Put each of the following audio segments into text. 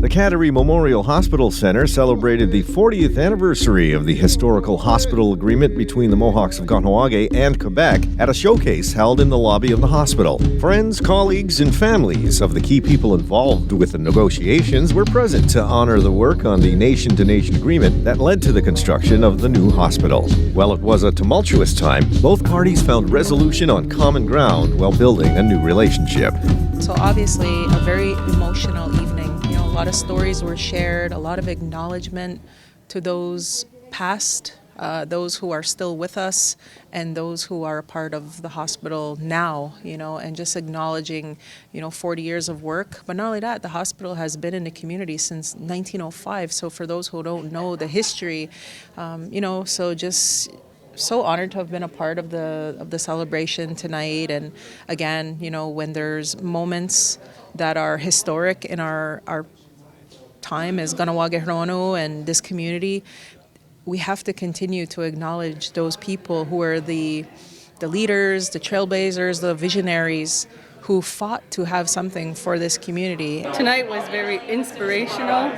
The Kateri Memorial Hospital Center celebrated the 40th anniversary of the historical hospital agreement between the Mohawks of Kahnawà and Quebec at a showcase held in the lobby of the hospital. Friends, colleagues, and families of the key people involved with the negotiations were present to honor the work on the nation-to-nation agreement that led to the construction of the new hospital. While it was a tumultuous time, both parties found resolution on common ground while building a new relationship. So obviously a very emotional evening. A lot of stories were shared, a lot of acknowledgement to those past, those who are still with us, and those who are a part of the hospital now, and just acknowledging, 40 years of work. But not only that, the hospital has been in the community since 1905. So for those who don't know the history, so just so honored to have been a part of the celebration tonight. And again, when there's moments that are historic in our time as Kahnawake and this community, we have to continue to acknowledge those people who are the leaders, the trailblazers, the visionaries who fought to have something for this community. Tonight was very inspirational,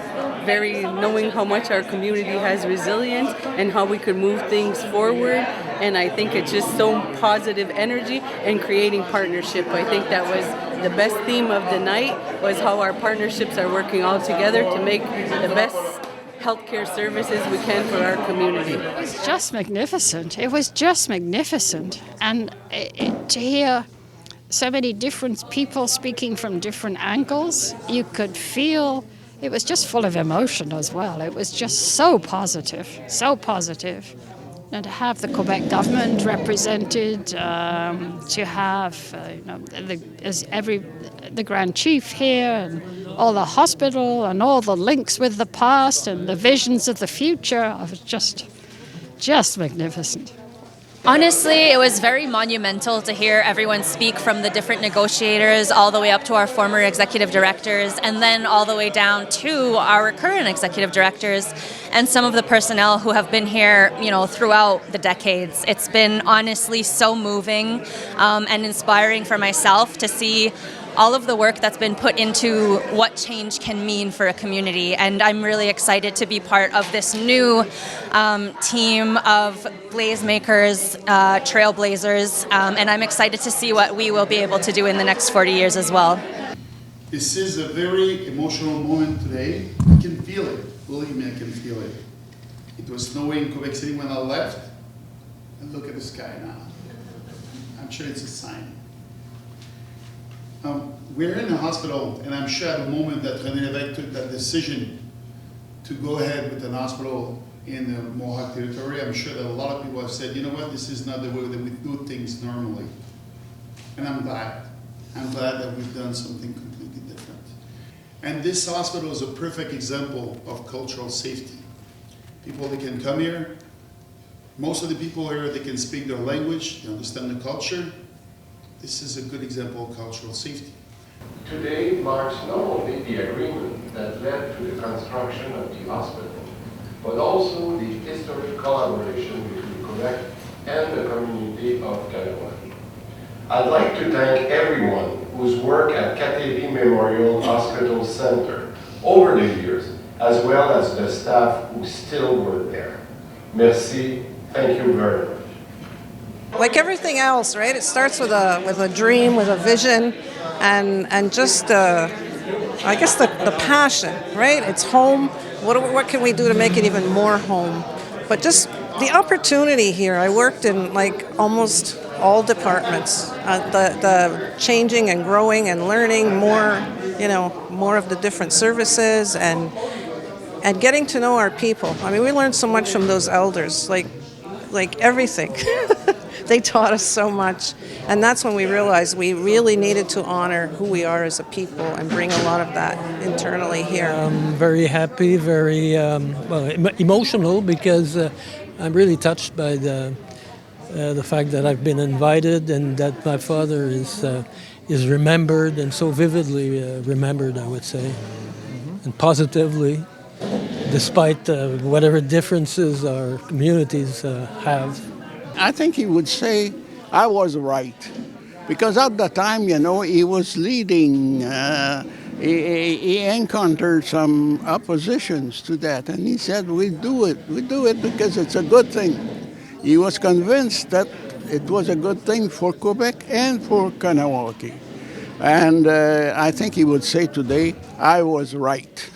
very knowing how much our community has resilience and how we could move things forward. And I think it's just so positive energy and creating partnership. I think that was the best theme of the night, was how our partnerships are working all together to make the best healthcare services we can for our community. It was just magnificent. It was just magnificent. And to hear so many different people speaking from different angles, you could feel it was just full of emotion as well. It was just so positive, so positive. And to have the Quebec government represented, to have the Grand Chief here, and all the hospital, and all the links with the past and the visions of the future, it was just magnificent. Honestly, it was very monumental to hear everyone speak, from the different negotiators all the way up to our former executive directors, and then all the way down to our current executive directors and some of the personnel who have been here, throughout the decades. It's been honestly so moving and inspiring for myself to see all of the work that's been put into what change can mean for a community. And I'm really excited to be part of this new team of blaze makers, trailblazers, and I'm excited to see what we will be able to do in the next 40 years as well. This is a very emotional moment today. I can feel it. Believe me, I can feel it. It was snowing in Quebec City when I left, and look at the sky now. I'm sure it's a sign. We're in a hospital, and I'm sure at the moment that René Lévesque took that decision to go ahead with an hospital in the Mohawk territory, I'm sure that a lot of people have said, you know what, this is not the way that we do things normally. And I'm glad. I'm glad that we've done something completely different. And this hospital is a perfect example of cultural safety. People, they can come here. Most of the people here, they can speak their language, they understand the culture. This is a good example of cultural safety. Today marks not only the agreement that led to the construction of the hospital, but also the historic collaboration between Quebec and the community of Kahnawà. I'd like to thank everyone whose work at Kateri Memorial Hospital Center over the years, as well as the staff who still work there. Merci, thank you very much. Like everything else, right? It starts with a dream, with a vision, and just I guess the passion, right? It's home. What can we do to make it even more home? But just the opportunity here. I worked in like almost all departments. The changing and growing and learning more, more of the different services and getting to know our people. I mean, we learned so much from those elders, like everything. They taught us so much, and that's when we realized we really needed to honor who we are as a people and bring a lot of that internally here. I'm very happy, very emotional, because I'm really touched by the fact that I've been invited and that my father is remembered, and so vividly remembered, I would say, and positively, despite whatever differences our communities have. I think he would say I was right, because at the time, he was leading he encountered some oppositions to that, and he said, we do it because it's a good thing. He was convinced that it was a good thing for Quebec and for Kahnawake. And I think he would say today, I was right.